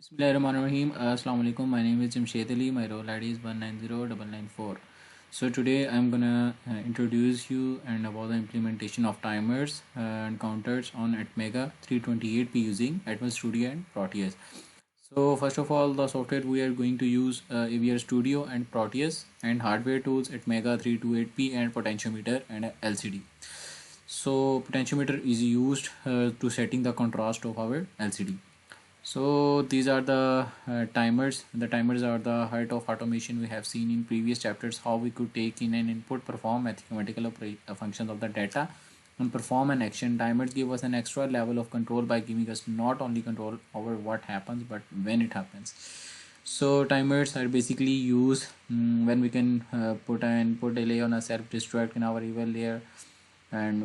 Bismillahirrahmanirrahim. Assalamu alaikum. My name is Jamshed Ali. My role ID is 190994. So today I'm gonna introduce you and about the implementation of timers and counters on Atmega 328p using Atmos Studio and Proteus. So first of all, the software we are going to use AVR Studio and Proteus, and hardware tools Atmega 328p and potentiometer and a LCD. So potentiometer is used to setting the contrast of our LCD. So these are the timers. The timers are the heart of automation. We have seen in previous chapters how we could take in an input, perform mathematical functions of the data, and perform an action. Timers give us an extra level of control by giving us not only control over what happens but when it happens. So timers are basically used when we can put an input delay on a self-destruct in our eval layer, and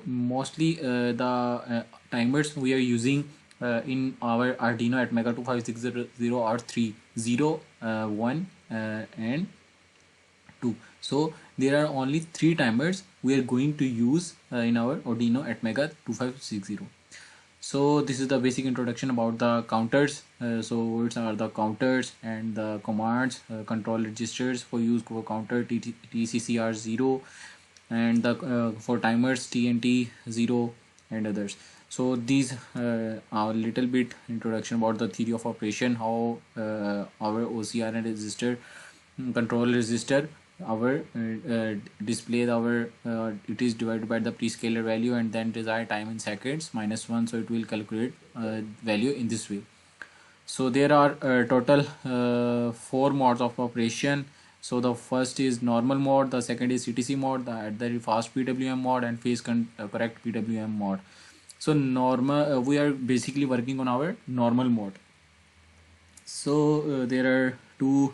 mostly the timers we are using in our Arduino Atmega 25600 are 3 0 1 and 2. So there are only 3 timers we are going to use in our Arduino Atmega 2560. So this is the basic introduction about the counters. So what are the counters and the commands, control registers for use for counter TCCR0, and the for timers TNT 0 and others. So these are a little bit introduction about the theory of operation, how our OCR and resistor control resistor our display our it is divided by the prescaler value and then desired time in seconds -1, so it will calculate value in this way. So there are total 4 modes of operation. So the first is normal mode, the second is CTC mode, the fast PWM mode, and phase correct PWM mode. So normal we are basically working on our normal mode. So there are two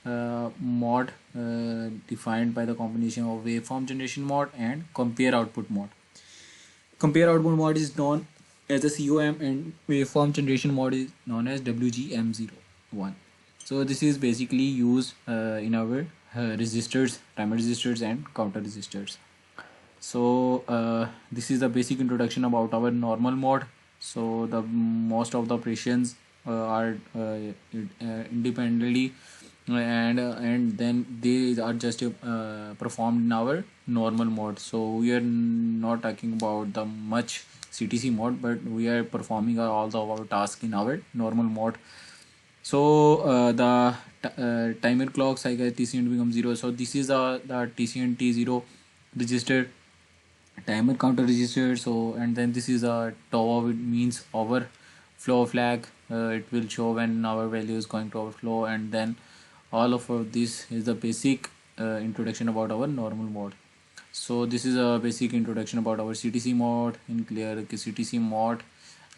mod defined by the combination of waveform generation mode and compare output mode. Compare output mode is known as the COM and waveform generation mode is known as WGM01. So this is basically used in our resistors, timer resistors and counter resistors. So this is the basic introduction about our normal mode. So the most of the operations are independently, and then they are just performed in our normal mode. So we are not talking about the much CTC mode, but we are performing all of our tasks in our normal mode. So the timer clock cycle TCNT becomes 0. So this is the TCNT 0 register timer counter register. So and then this is a TOA, it means overflow flag. It will show when our value is going to overflow, and then all of this is the basic introduction about our normal mode. So this is a basic introduction about our CTC mode. In clear CTC mode,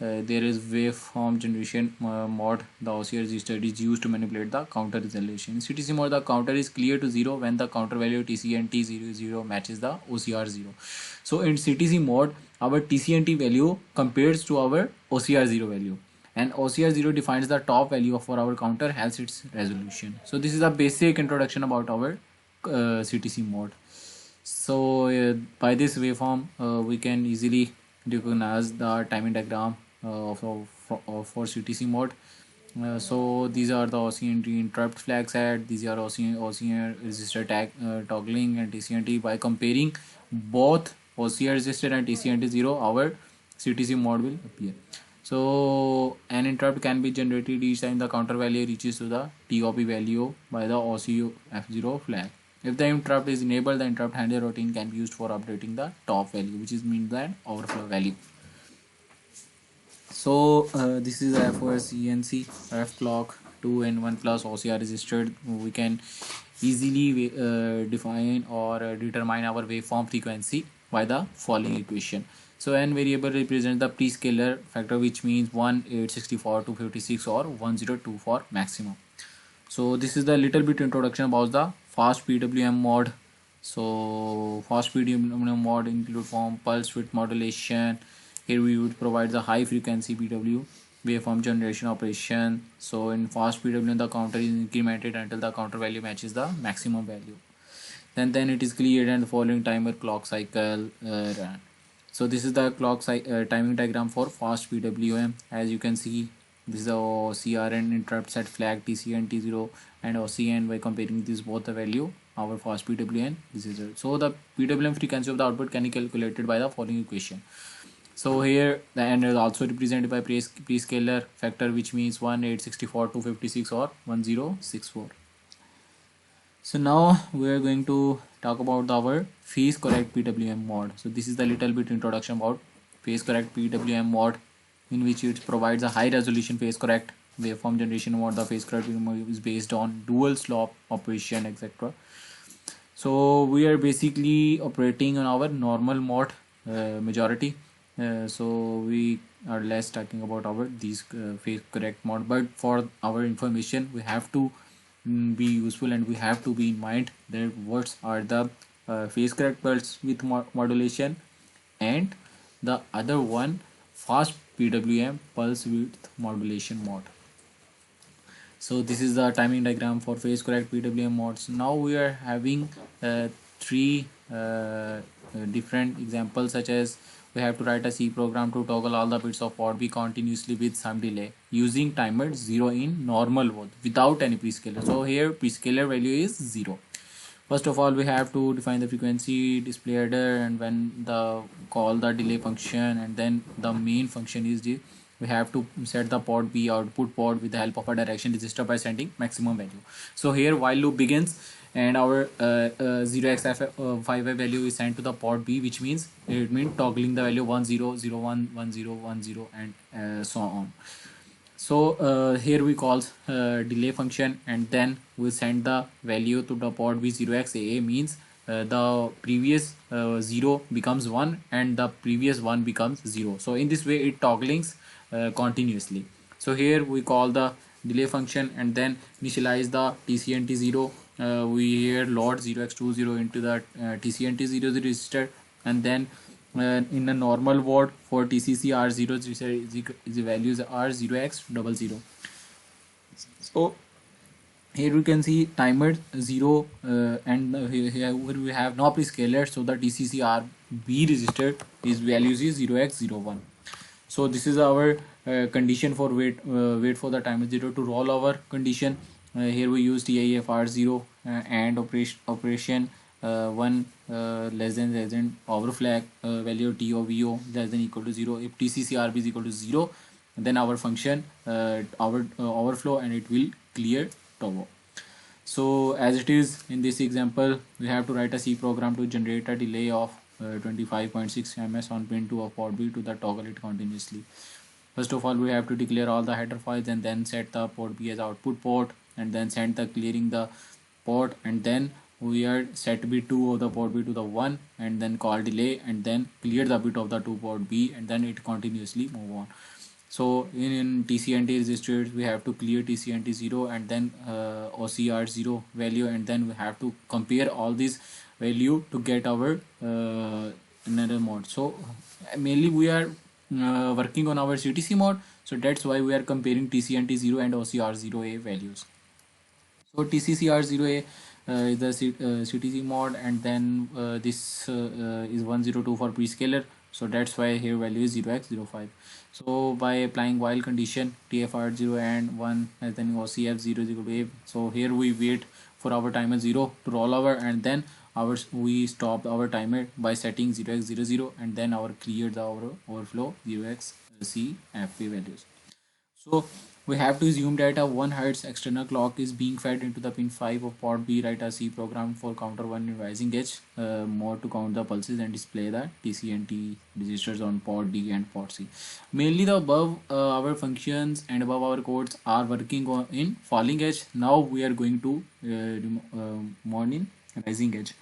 there is waveform generation mode. The OCR register is used to manipulate the counter resolution. In CTC mode, the counter is clear to 0 when the counter value TCNT00 matches the OCR 0. So in CTC mode, our TCNT value compares to our OCR 0 value, and OCR 0 defines the top value for our counter has its resolution. So this is a basic introduction about our CTC mode. So by this waveform we can easily recognize the timing diagram for CTC mode. So these are the OCNT interrupt flag set, these are OCR resistor toggling and TCNT. By comparing both OCR resistor and TCNT 0, our CTC mode will appear. So an interrupt can be generated each time the counter value reaches to the TOP value by the OCU F0 flag. If the interrupt is enabled, the interrupt handler routine can be used for updating the top value, which is means that overflow value. So this is FOS ENC F clock 2 and 1 plus OCR registered. We can easily define or determine our waveform frequency by the following equation. So n variable represents the prescaler factor, which means 1, 864, 256 or 102 for maximum. So this is the little bit introduction about the fast PWM mode. So fast PWM mode include form pulse width modulation. Here we would provide the high frequency PW waveform generation operation. So in fast PWM the counter is incremented until the counter value matches the maximum value. Then it is cleared and the following timer clock cycle ran. So this is the clock timing diagram for fast PWM. As you can see, This is a OCR and interrupt set flag TC and T0 and OCN. By comparing these both the value, our fast PWM, this is it. So the PWM frequency of the output can be calculated by the following equation. So here the n is also represented by prescaler factor, which means 1864, 256 or 1064. So now we are going to talk about our phase correct PWM mod. So this is the little bit introduction about phase correct PWM mod, in which it provides a high resolution phase correct waveform generation mod. The phase correct PWM is based on dual slope operation, etc. So we are basically operating on our normal mode majority. So we are less talking about our these phase correct mode, but for our information we have to be useful, and we have to be in mind that what are the phase correct pulse with modulation, and the other one fast PWM pulse width modulation mode. So this is the timing diagram for phase correct PWM modes. Now we are having three different examples, such as we have to write a C program to toggle all the bits of port B continuously with some delay using timer 0 in normal mode without any prescaler. So here prescaler value is 0. First of all, we have to define the frequency display header, and when the call the delay function, and then the main function is the we have to set the port B output port with the help of a direction register by sending maximum value. So here while loop begins, and our 0x5 value is sent to the port B, which means it means toggling the value 1001 1010 and so on. So here we call delay function, and then we send the value to the port B0xAA, means the previous 0 becomes 1 and the previous 1 becomes 0. So in this way it togglings continuously. So here we call the delay function and then initialize the TCNT0. We here load 0x20 into the TCNT0 register, and then in a normal word for TCC R0 the values are 0x00. So here we can see timer 0 and here we have no prescaler, so the TCC RB register is values is 0x01. So this is our condition for wait for the timer 0 to roll over condition. Here we use TIF R0 and operation 1 less than over flag value TOVO less than equal to 0. If TCC RB is equal to 0, then our function our overflow, and it will clear TOVO. So as it is in this example, we have to write a C program to generate a delay of 25.6 ms on pin 2 of port B to the toggle it continuously. First of all, we have to declare all the header files and then set the port B as output port, and then send the clearing the port, and then we are set bit 2 of the port B to the 1, and then call delay, and then clear the bit of the 2 port B, and then it continuously move on. So in TCNT registers we have to clear TCNT 0 and then OCR 0 value, and then we have to compare all these value to get our another mode. So mainly we are working on our CTC mode, so that's why we are comparing TCNT 0 and OCR 0A values. So TCCR 0A is the CTC mode, and then this is 102 for prescaler, so that's why here value is 0x05. So by applying while condition TFR 0 and 1 and then OCF 0 is equal to A, so here we wait for our timer 0 to roll over, and then we stop our timer by setting 0x00, and then our clear the overflow 0xCFA values. So we have to assume that a 1 Hz external clock is being fed into the pin 5 of port B. Write a C program for counter 1 in rising edge mode to count the pulses and display the TCNT registers on port D and port C. Mainly the above our functions and above our codes are working on in falling edge. Now we are going to mod in rising edge.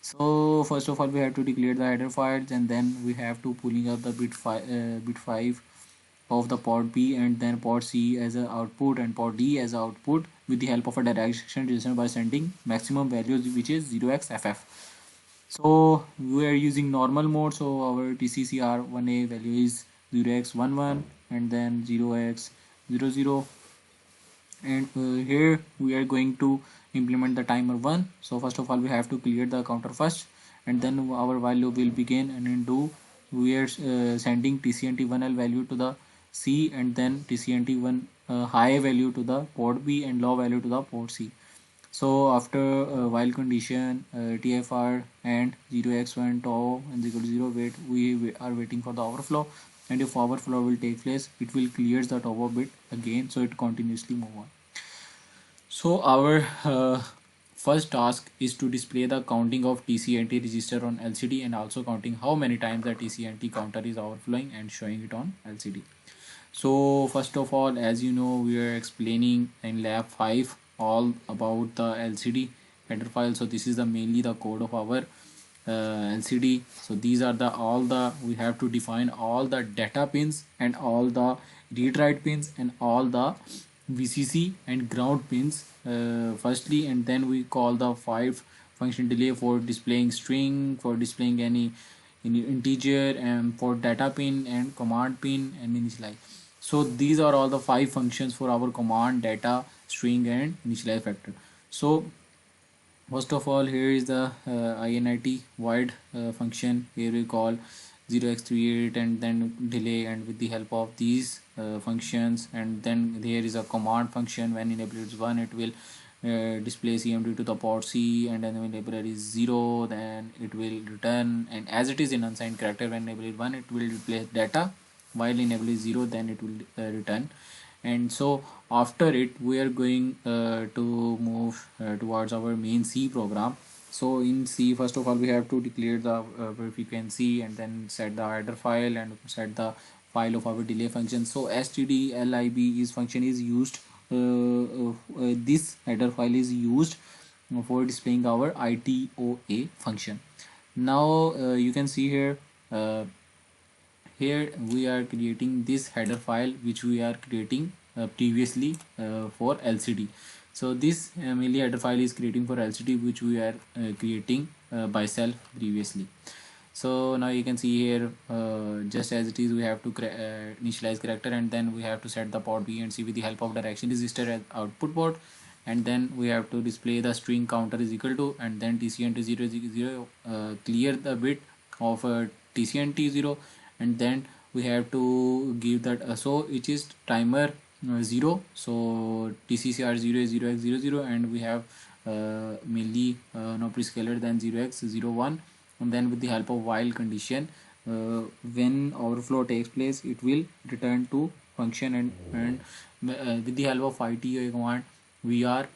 So first of all, we have to declare the header files, and then we have to pulling up the bit 5 of the port B, and then port C as an output and port D as output with the help of a direction register by sending maximum values, which is 0xFF. So we are using normal mode, so our TCCR1A value is 0x11 and then 0x00, and here we are going to implement the timer 1. So first of all, we have to clear the counter first, and then our while loop will begin, and in do we are sending TCNT1L value to the C, and then TCNT1 high value to the port B and low value to the port C. So after while condition TFR and 0x1 tau and 0 wait, we are waiting for the overflow, and if overflow will take place, it will clears the top of bit again, so it continuously move on. So our first task is to display the counting of TCNT register on LCD, and also counting how many times the TCNT counter is overflowing and showing it on LCD. So first of all, as you know, we are explaining in lab 5 all about the LCD header file. So this is the mainly the code of our LCD. So these are the all the we have to define all the data pins and all the read write pins and all the VCC and ground pins firstly, and then we call the 5 function delay for displaying string, for displaying any integer, and for data pin and command pin and initialize. So these are all the 5 functions for our command, data, string and initialize factor. So first of all, here is the init void function. Here we call 0x38 and then delay, and with the help of these functions, and then there is a command function. When enable is 1, it will display CMD to the port C, and then when enable is 0, then it will return, and as it is in unsigned character, when enable is 1, it will display data, while enable is 0, then it will return. And so after it, we are going to move towards our main C program. So in C, first of all, we have to declare the frequency, and then set the header file and set the file of our delay function. So stdlib is function is used, this header file is used for displaying our itoa function. Now you can see here, here we are creating this header file which we are creating previously for LCD. So this mainly header file is creating for LCD, which we are creating by self previously. So now you can see here, just as it is, we have to initialize character, and then we have to set the port B and C with the help of direction register as output port, and then we have to display the string counter is equal to, and then TCNT 0 clear the bit of TCNT 0, and then we have to give that so it is timer 0, so TCCR 0 is 0x00, and we have mainly no prescaler than 0x01, and then with the help of while condition, when overflow takes place, it will return to function, and with the help of itoa command, we are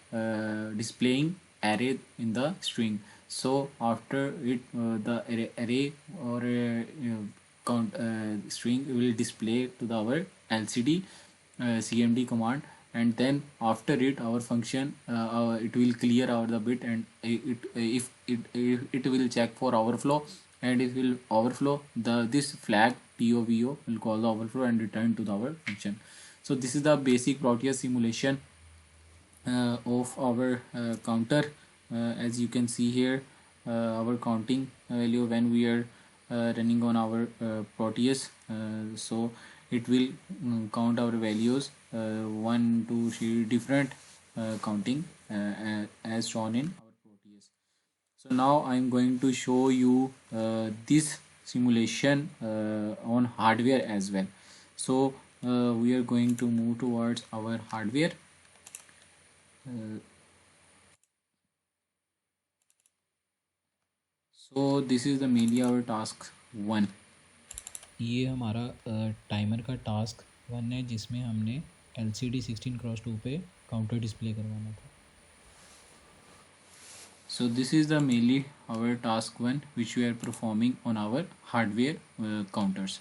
displaying array in the string. So after it, the array or count string will display to the our LCD CMD command, and then after it, our function it will clear our the bit, and it will check for overflow, and it will overflow the this flag TOVO will call the overflow and return to the our function. So this is the basic Proteus simulation of our counter. As you can see here, our counting value when we are running on our Proteus, so it will count our values 1 2 3 different counting as shown in our Proteus. So now I'm going to show you this simulation on hardware as well. So we are going to move towards our hardware. So this is the mainly our task 1. ये हमारा timer का task 1 है, जिसमें हमने LCD 16x2 पे counter display करवाना था. So this is the mainly our task 1 which we are performing on our hardware counters.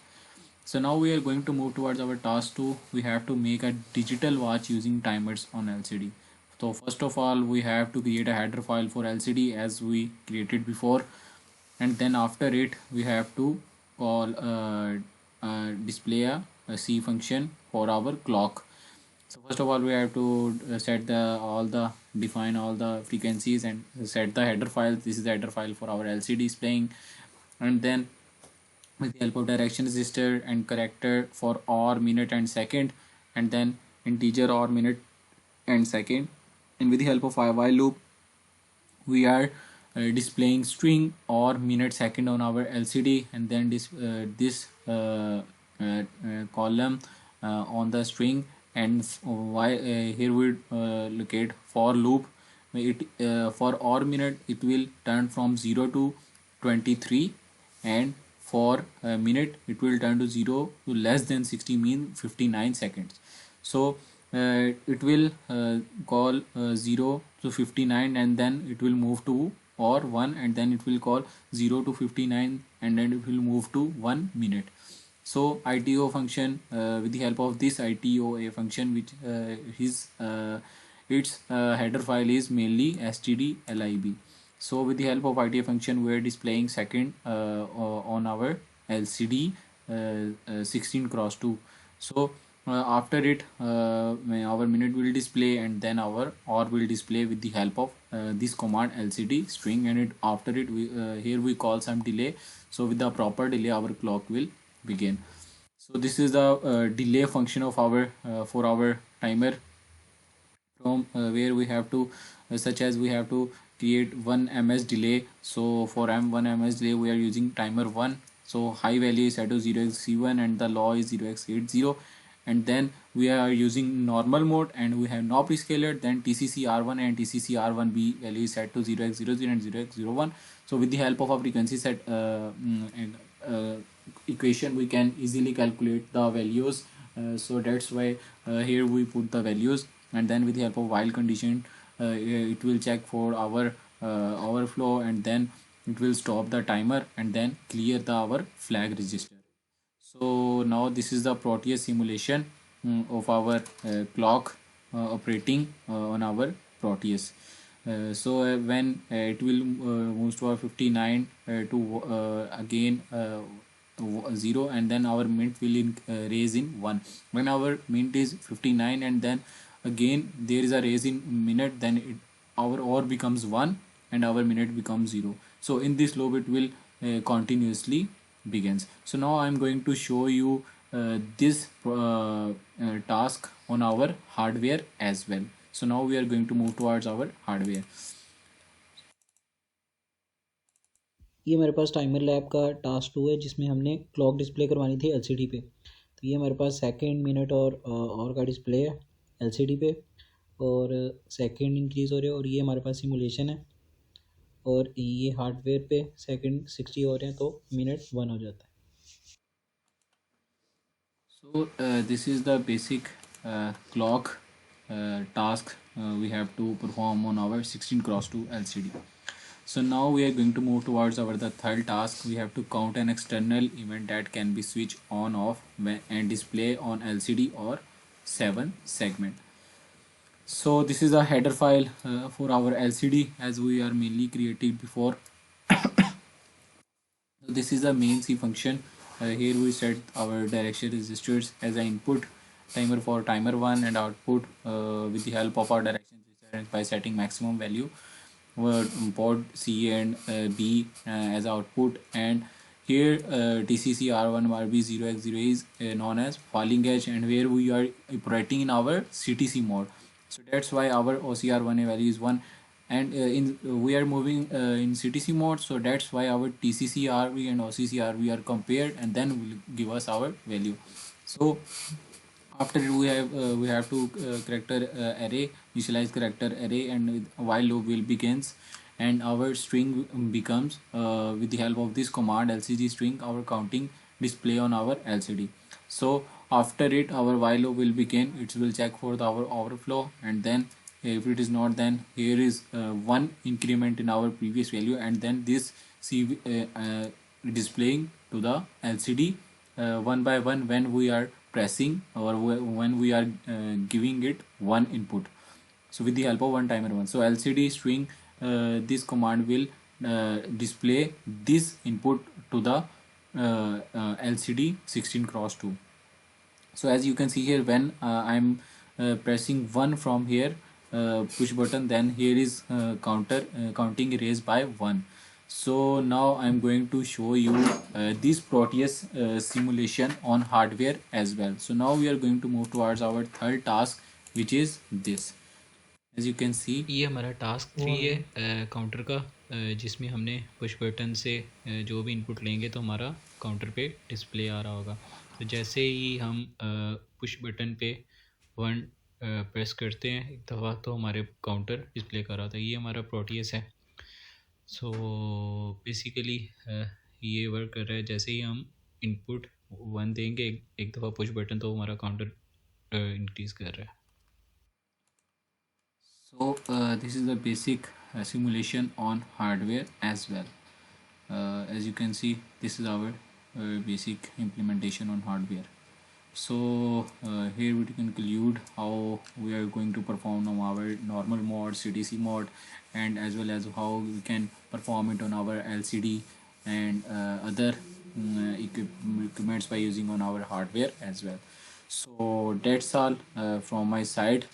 So now we are going to move towards our task 2. We have to make a digital watch using timers on LCD. So first of all, we have to create a header file for LCD as we created before, and then after it we have to call display a C function for our clock. So first of all, we have to set the all the define all the frequencies and set the header file. This is the header file for our LCD displaying, and then with the help of direction register and character for hour, minute and second, and then integer or minute and second, and with the help of while loop, we are displaying string or minute second on our LCD, and then this column on the string, and why here we locate for loop. It for or minute it will turn from 0 to 23, and for a minute it will turn to 0 to less than 60, mean 59 seconds. So it will call 0 to 59, and then it will move to or 1, and then it will call 0 to 59, and then it will move to 1 minute. So ITO function, with the help of this ITOA function, which its header file is mainly stdlib. So with the help of ITO function, we are displaying second on our LCD 16 cross 2. So after it, our minute will display, and then our or will display with the help of this command LCD string, and it after it we here we call some delay. So with the proper delay, our clock will begin. So this is the delay function of our for our timer, from where we have to such as we have to create 1 ms delay. So for m1 ms delay, we are using timer 1. So high value is set to 0xc1 and the low is 0x80, and then we are using normal mode and we have no prescaler. Then tcc r1 and tcc r1b value is set to 0x00 and 0x01. So with the help of a frequency set and equation, we can easily calculate the values. So that's why here we put the values, and then with the help of while condition, it will check for our overflow, and then it will stop the timer and then clear the our flag register. So now this is the Proteus simulation of our clock operating on our Proteus. So when it will move to our 59 to again 0, and then our mint will raise in 1. When our mint is 59 and then again there is a raise in minute, then our or becomes 1 and our minute becomes 0. So in this loop it will continuously begins. So now I'm going to show you this task on our hardware as well. So now we are going to move towards our hardware. ये मेरे पास timer lab का task 2 है, जिसमें हमने clock display करवानी थी LCD पे। तो ये मेरे पास सेकंड, मिनट और का डिस्प्ले है एलसीडी पे, और सेकंड इंक्रीज़ हो रहे हैं, और ये हमारे पास सिमुलेशन है, और ये हार्डवेयर पे सेकंड 60 हो रहे हैं, तो मिनट 1 हो जाता है। So this is the basic clock task we have to perform on our 16 cross 2 LCD. So now we are going to move towards our the third task. We have to count an external event that can be switched on off and display on LCD or 7 segment. So this is a header file for our LCD, as we are mainly created before. This is the main C function. Here we set our direction registers as an input timer for timer 1, and output with the help of our direction register by setting maximum value port C and B as output. And here TCC R1 RB 0x0 is known as falling edge, and where we are operating in our CTC mode. So that's why our OCR1A value is 1, and we are moving in CTC mode. So that's why our TCC RV and OCC RV are compared, and then will give us our value. So after it, we have to character array, initialize character array, and while loop will begins, and our string becomes with the help of this command lcg string, our counting display on our LCD. So after it, our while loop will begin. It will check for our overflow, and then if it is not, then here is one increment in our previous value, and then this displaying to the LCD one by one when we are pressing, or when we are giving it one input. So with the help of one timer 1, so LCD string, this command will display this input to the LCD 16 cross 2. So as you can see here, when I'm pressing 1 from here push button, then here is counting raised by 1. So now I'm going to show you this Proteus simulation on hardware as well. So now we are going to move towards our third task, which is this. As you can see, ये हमारा task 3 है counter का, जिसमें हमने push button से जो भी input लेंगे तो हमारा काउंटर पे डिस्प्ले आ रहा होगा। तो जैसे ही हम पुश बटन पे 1 प्रेस करते हैं एक दफ़ा तो हमारे काउंटर डिस्प्ले कर रहा था। ये हमारा प्रोटियस है। सो बेसिकली ये वर्क कर रहा है। जैसे ही हम इनपुट 1 देंगे एक दफ़ा पुश बटन तो हमारा काउंटर इंक्रीज़ कर रहा है। So this is the basic simulation on hardware as well. As you can see, this is our basic implementation on hardware. So here we conclude how we are going to perform on our normal mode, CTC mode, and as well as how we can perform it on our LCD and other equipments by using on our hardware as well. So that's all from my side.